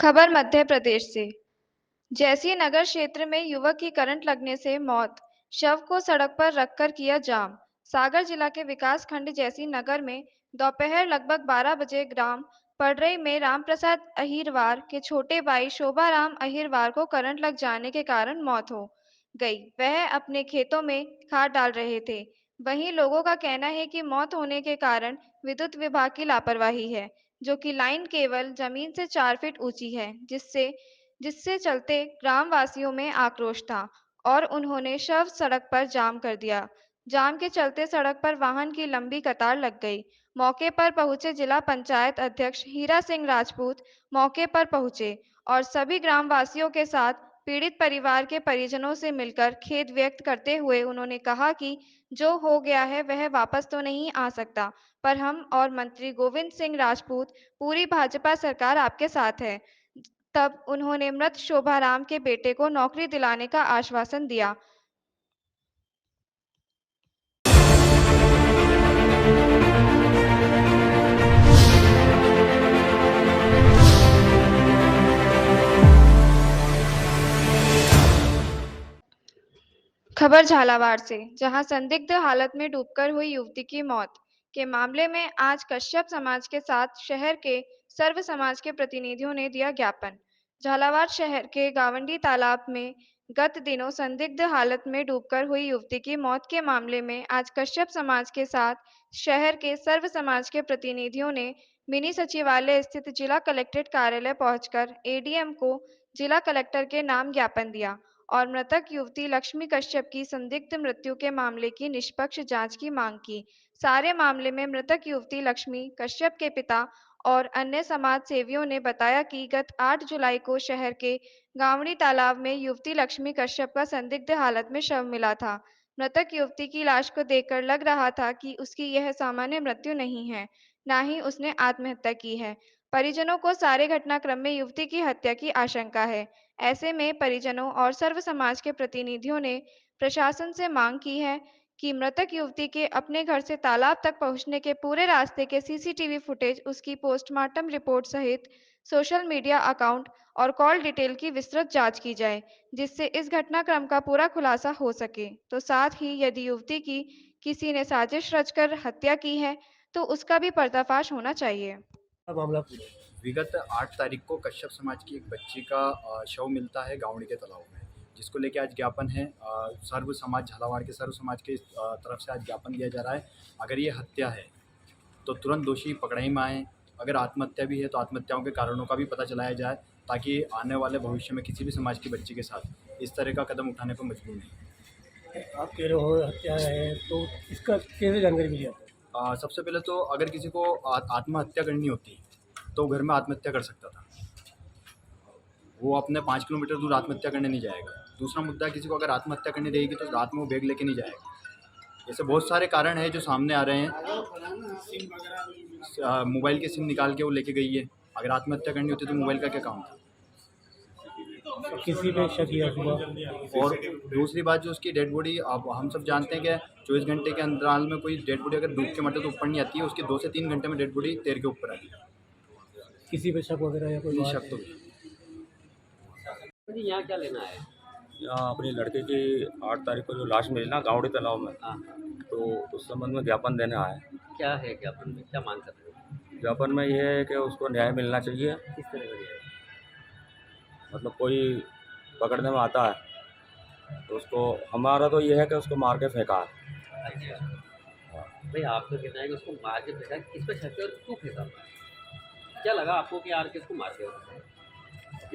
खबर मध्य प्रदेश से। जैसी नगर क्षेत्र में युवक की करंट लगने से मौत, शव को सड़क पर रखकर किया जाम। सागर जिला के विकास खंड जैसी नगर में दोपहर लगभग 12 बजे ग्राम पडरई में रामप्रसाद अहिरवार के छोटे भाई शोभाराम अहिरवार को करंट लग जाने के कारण मौत हो गई। वह अपने खेतों में खाद डाल रहे थे। वहीं लोगों का कहना है कि मौत होने के कारण विद्युत विभाग की लापरवाही है, जो कि लाइन केवल जमीन से 4 फीट ऊंची है, जिससे जिससे चलते ग्रामवासियों में आक्रोश था और उन्होंने शव सड़क पर जाम कर दिया। जाम के चलते सड़क पर वाहन की लंबी कतार लग गई। मौके पर पहुंचे जिला पंचायत अध्यक्ष हीरा सिंह राजपूत मौके पर पहुंचे और सभी ग्रामवासियों के साथ पीड़ित परिवार के परिजनों से मिलकर खेद व्यक्त करते हुए उन्होंने कहा कि जो हो गया है वह वापस तो नहीं आ सकता, पर हम और मंत्री गोविंद सिंह राजपूत पूरी भाजपा सरकार आपके साथ है। तब उन्होंने मृत शोभाराम के बेटे को नौकरी दिलाने का आश्वासन दिया। खबर झालावाड़ से, जहां संदिग्ध हालत में डूबकर हुई युवती की मौत के मामले में आज कश्यप समाज के साथ शहर के सर्व समाज के प्रतिनिधियों ने दिया ज्ञापन। झालावाड़ शहर के गावंडी तालाब में गत दिनों संदिग्ध हालत में डूबकर हुई युवती की मौत के मामले में आज कश्यप समाज के साथ शहर के सर्व समाज के प्रतिनिधियों ने मिनी सचिवालय स्थित जिला कलेक्ट्रेट कार्यालय पहुंचकर एडीएम को जिला कलेक्टर के नाम ज्ञापन दिया और मृतक युवती लक्ष्मी कश्यप की संदिग्ध मृत्यु के मामले की निष्पक्ष जांच की मांग की। सारे मामले में मृतक युवती लक्ष्मी कश्यप के पिता और अन्य समाज सेवियों ने बताया कि गत 8 जुलाई को शहर के गावड़ी तालाब में युवती लक्ष्मी कश्यप का संदिग्ध हालत में शव मिला था। मृतक युवती की लाश को देखकर लग रहा था कि उसकी यह सामान्य मृत्यु नहीं है, ना ही उसने आत्महत्या की है। परिजनों को सारे घटनाक्रम में युवती की हत्या की आशंका है। ऐसे में परिजनों और सर्व समाज के प्रतिनिधियों ने प्रशासन से मांग की है कि मृतक युवती के अपने घर से तालाब तक पहुंचने के पूरे रास्ते के सीसीटीवी फुटेज, उसकी पोस्टमार्टम रिपोर्ट सहित सोशल मीडिया अकाउंट और कॉल डिटेल की विस्तृत जांच की जाए, जिससे इस घटनाक्रम का पूरा खुलासा हो सके। तो साथ ही यदि युवती की किसी ने साजिश रचकर हत्या की है, तो उसका भी पर्दाफाश होना चाहिए। अब मामला विगत 8 तारीख को कश्यप समाज की एक बच्ची का शव मिलता है गावड़ी के तालाब में, जिसको लेके आज ज्ञापन है। सर्व समाज झालावाड़ के सर्व समाज के तरफ से आज ज्ञापन दिया जा रहा है। अगर ये हत्या है तो तुरंत दोषी पकड़ाई में आए। अगर आत्महत्या भी है तो आत्महत्याओं के कारणों का भी पता चलाया जाए, ताकि आने वाले भविष्य में किसी भी समाज की बच्ची के साथ इस तरह का कदम उठाने को मजबूर नहीं। आप कह रहे हो हत्या है, तो इसका कैसे जानकारी मिली आपको? सबसे पहले तो अगर किसी को आत्महत्या करनी होती तो घर में आत्महत्या कर सकता था, वो अपने 5 किलोमीटर दूर आत्महत्या करने नहीं जाएगा। दूसरा मुद्दा, किसी को अगर आत्महत्या करनी रहेगी तो रात में वो बैग लेके नहीं जाएगा। ऐसे बहुत सारे कारण हैं जो सामने आ रहे हैं। मोबाइल के सिम निकाल के वो लेके गई है। अगर आत्महत्या करनी होती तो मोबाइल का क्या काम था? तो किसी पे शक किया सुबह? और दूसरी बात, जो उसकी डेड बॉडी, अब हम सब जानते हैं कि 24 घंटे के अंतराल में कोई डेड बॉडी अगर डूब के मरते तो ऊपर नहीं आती है, उसके 2 से 3 घंटे में डेड बॉडी तैर के ऊपर आती है। किसी पे शक वगैरह या कोई बात शक तो जी, यहाँ क्या लेना है? यहाँ अपनी लड़के की 8 तारीख को जो लाश मिली ना गावड़ी तालाब में, हाँ, तो उस संबंध में ज्ञापन देने आए। क्या है ज्ञापन में, क्या मांग कर रहे हो? ज्ञापन में ये है कि उसको न्याय मिलना चाहिए। किस तरह का है? मतलब कोई पकड़ने में आता है तो उसको, हमारा तो ये है कि उसको मार के फेंका है। अच्छा, भाई आपका कहना है कि उसको मार के फेंका, किस पे शक है और क्यों फेंका? क्या लगा आपको कि यार किसको मार के?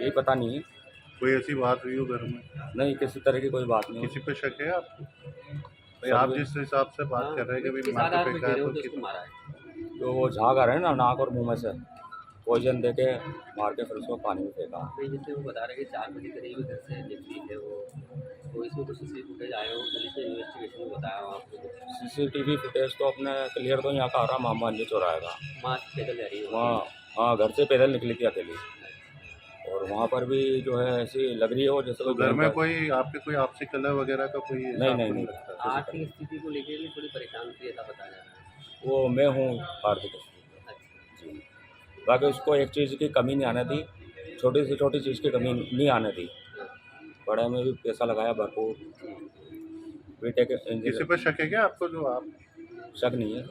यही पता नहीं है। कोई ऐसी बात हुई हो घर में? नहीं, किसी तरह की कोई बात नहीं। किसी पे शक है आपको? भाई आप जिस हिसाब से बात कर रहे हैं कि किस भाई मार आधार के पे फेंका कह है रहे हो तो कि उसको मारा है? तो वो झाग आ रहे हैं ना नाक और मुंह में से, पॉइजन दे के मार के फिर उसको पानी में फेंका। भाई जैसे वो बता रहे हैं कि 4 बजे करीब घर से निकली है वो, तो इसमें कुछ सीसीटीवी फुटेज आए हो, पुलिस ने इन्वेस्टिगेशन में बताया हो आपको कुछ? सीसीटीवी फुटेज तो अपने क्लियर तो यहाँ का आ रहा महामान्य चौराहे का। माँ पैदल जा रही है वहाँ, हाँ, घर से पैदल निकली थी अकेली, और वहाँ पर भी जो है ऐसी लग रही है वो जैसे तो कोई घर में भयंकर- कोई आपके कोई आपसी कलह वगैरह का कोई नहीं, आपको नहीं, नहीं। लगता है? आर्थिक स्थिति को लेकर भी थोड़ी परेशान थी, ऐसा बताया जा रहा है। वो मैं हूँ आर्थिक स्थिति में। अच्छा, जी, बाकी उसको एक चीज़ की कमी नहीं आने दी। छोटी से छोटी चीज़ की कमी नहीं आने दी। पढ़ाई में भी पैसा लगाया भरपूर। बीटेक किसी इंजीनियर। पर शक है क्या आपको जो आप शक नहीं है।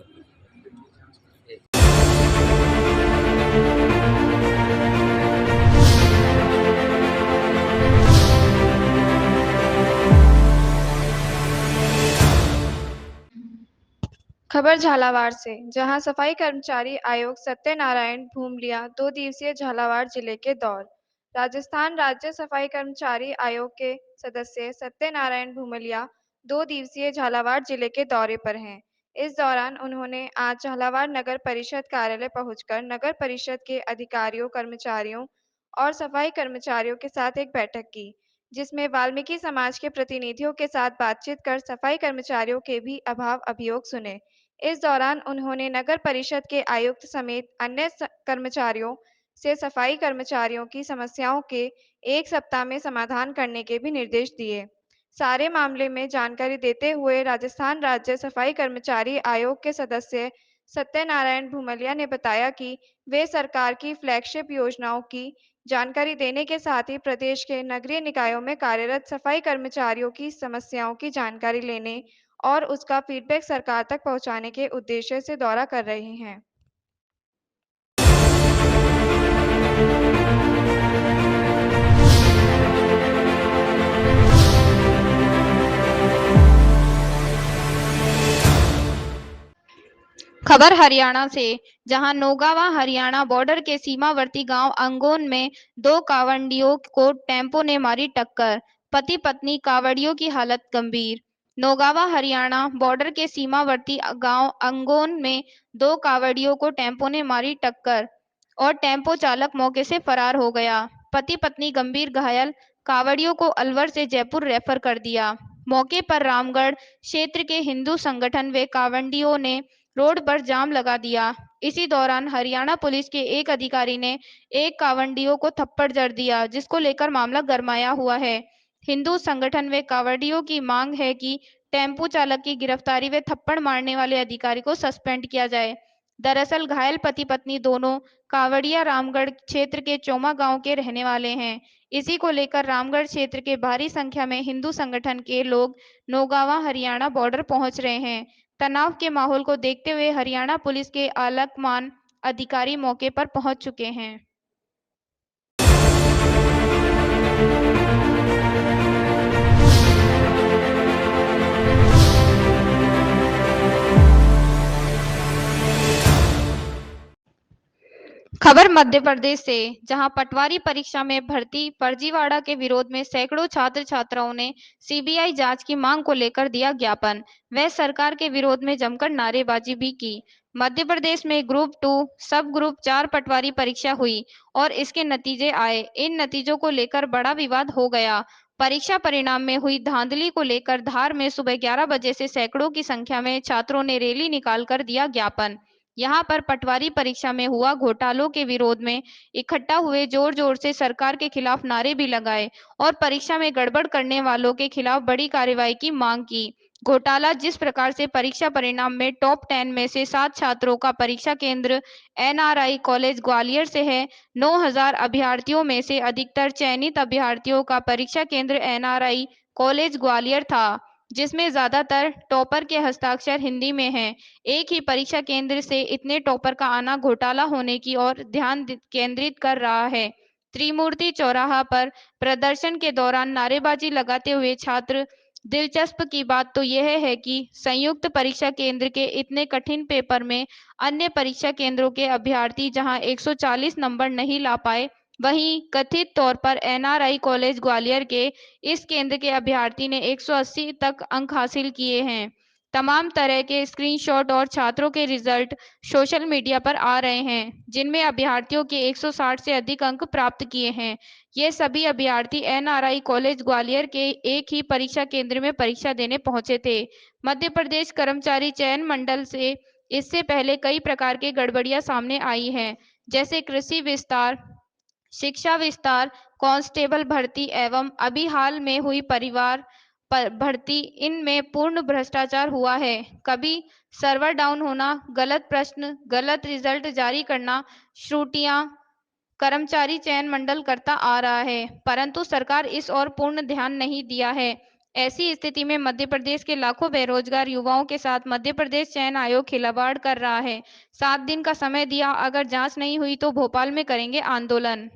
खबर झालावाड़ से, जहां सफाई कर्मचारी आयोग सत्यनारायण भूमलिया 2 दिवसीय झालावाड़ जिले के दौर। राजस्थान राज्य सफाई कर्मचारी आयोग के सदस्य सत्यनारायण भूमलिया 2 दिवसीय झालावाड़ जिले के दौरे पर हैं। इस दौरान उन्होंने आज झालावाड़ नगर परिषद कार्यालय पहुंचकर नगर परिषद के अधिकारियों, कर्मचारियों और सफाई कर्मचारियों के साथ एक बैठक की, जिसमें वाल्मीकि समाज के प्रतिनिधियों के साथ बातचीत कर सफाई कर्मचारियों के भी अभाव अभियोग सुने। इस दौरान उन्होंने नगर परिषद के आयुक्त समेत अन्य कर्मचारियों से सफाई कर्मचारियों की समस्याओं के 1 सप्ताह में समाधान करने के भी निर्देश दिए। सारे मामले में जानकारी देते हुए राजस्थान राज्य सफाई कर्मचारी आयोग के सदस्य सत्यनारायण भूमलिया ने बताया कि वे सरकार की फ्लैगशिप योजनाओं की जानकारी देने के साथ ही प्रदेश के नगरीय निकायों में कार्यरत सफाई कर्मचारियों की समस्याओं की जानकारी लेने और उसका फीडबैक सरकार तक पहुंचाने के उद्देश्य से दौरा कर रहे हैं। खबर हरियाणा से, जहां नौगावा हरियाणा बॉर्डर के सीमावर्ती गांव अंगोन में 2 कांवड़ियों को टेम्पो ने मारी टक्कर। पति पत्नी कांवड़ियों की हालत गंभीर। नौगावा हरियाणा बॉर्डर के सीमावर्ती गांव अंगोन में 2 कांवड़ियों को टेम्पो ने मारी टक्कर और टेम्पो चालक मौके से फरार हो गया। पति पत्नी गंभीर घायल। कांवड़ियों को अलवर से जयपुर रेफर कर दिया। मौके पर रामगढ़ क्षेत्र के हिंदू संगठन व कांवड़ियों ने रोड पर जाम लगा दिया। इसी दौरान हरियाणा पुलिस के एक अधिकारी ने एक कांवड़ियों को थप्पड़ जड़ दिया, जिसको लेकर मामला गरमाया हुआ है। हिंदू संगठन व कांवड़ियों की मांग है कि टेम्पो चालक की गिरफ्तारी व थप्पड़ मारने वाले अधिकारी को सस्पेंड किया जाए। दरअसल घायल पति पत्नी दोनों कांवड़िया रामगढ़ क्षेत्र के चोमा गांव के रहने वाले हैं। इसी को लेकर रामगढ़ क्षेत्र के भारी संख्या में हिंदू संगठन के लोग नौगावा हरियाणा बॉर्डर पहुंच रहे हैं। तनाव के माहौल को देखते हुए हरियाणा पुलिस के आलाकमान अधिकारी मौके पर पहुंच चुके हैं। खबर मध्य प्रदेश से, जहां पटवारी परीक्षा में भर्ती फर्जीवाड़ा के विरोध में सैकड़ों छात्र छात्राओं ने सीबीआई जांच की मांग को लेकर दिया ज्ञापन। वे सरकार के विरोध में जमकर नारेबाजी भी की। मध्य प्रदेश में ग्रुप 2 सब ग्रुप 4 पटवारी परीक्षा हुई और इसके नतीजे आए। इन नतीजों को लेकर बड़ा विवाद हो गया। परीक्षा परिणाम में हुई धांधली को लेकर धार में सुबह 11 बजे से सैकड़ों की संख्या में छात्रों ने रैली निकालकर दिया ज्ञापन। यहां पर पटवारी परीक्षा में हुआ घोटालों के विरोध में इकट्ठा हुए जोर जोर से सरकार के खिलाफ नारे भी लगाए और परीक्षा में गड़बड़ करने वालों के खिलाफ बड़ी कार्रवाई की मांग की। घोटाला जिस प्रकार से परीक्षा परिणाम में टॉप 10 में से 7 छात्रों का परीक्षा केंद्र एनआरआई कॉलेज ग्वालियर से है। 9,000 अभ्यर्थियों में से अधिकतर चयनित अभ्यर्थियों का परीक्षा केंद्र एनआरआई कॉलेज ग्वालियर था, जिसमें ज्यादातर टॉपर के हस्ताक्षर हिंदी में हैं। एक ही परीक्षा केंद्र से इतने टॉपर का आना घोटाला होने की ओर ध्यान केंद्रित कर रहा है। त्रिमूर्ति चौराहा पर प्रदर्शन के दौरान नारेबाजी लगाते हुए छात्र। दिलचस्प की बात तो यह है कि संयुक्त परीक्षा केंद्र के इतने कठिन पेपर में अन्य परीक्षा केंद्रों के अभ्यर्थी जहां 140 नंबर नहीं ला पाए, वहीं कथित तौर पर एनआरआई कॉलेज ग्वालियर के इस केंद्र के अभ्यर्थी ने 180 तक अंक हासिल किए हैं। तमाम तरह के स्क्रीनशॉट और छात्रों के रिजल्ट सोशल मीडिया पर आ रहे हैं, जिनमें अभ्यर्थियों के 160 से अधिक अंक प्राप्त किए हैं। ये सभी अभ्यर्थी एनआरआई कॉलेज ग्वालियर के एक ही परीक्षा केंद्र में परीक्षा देने पहुंचे थे। मध्य प्रदेश कर्मचारी चयन मंडल से इससे पहले कई प्रकार की गड़बड़ियां सामने आई हैं, जैसे कृषि विस्तार, शिक्षा विस्तार, कांस्टेबल भर्ती एवं अभी हाल में हुई परिवार भर्ती। इनमें पूर्ण भ्रष्टाचार हुआ है। कभी सर्वर डाउन होना, गलत प्रश्न, गलत रिजल्ट जारी करना, त्रुटियां कर्मचारी चयन मंडल करता आ रहा है, परंतु सरकार इस ओर पूर्ण ध्यान नहीं दिया है। ऐसी स्थिति में मध्य प्रदेश के लाखों बेरोजगार युवाओं के साथ मध्य प्रदेश चयन आयोग खिलवाड़ कर रहा है। 7 दिन का समय दिया, अगर जांच नहीं हुई तो भोपाल में करेंगे आंदोलन।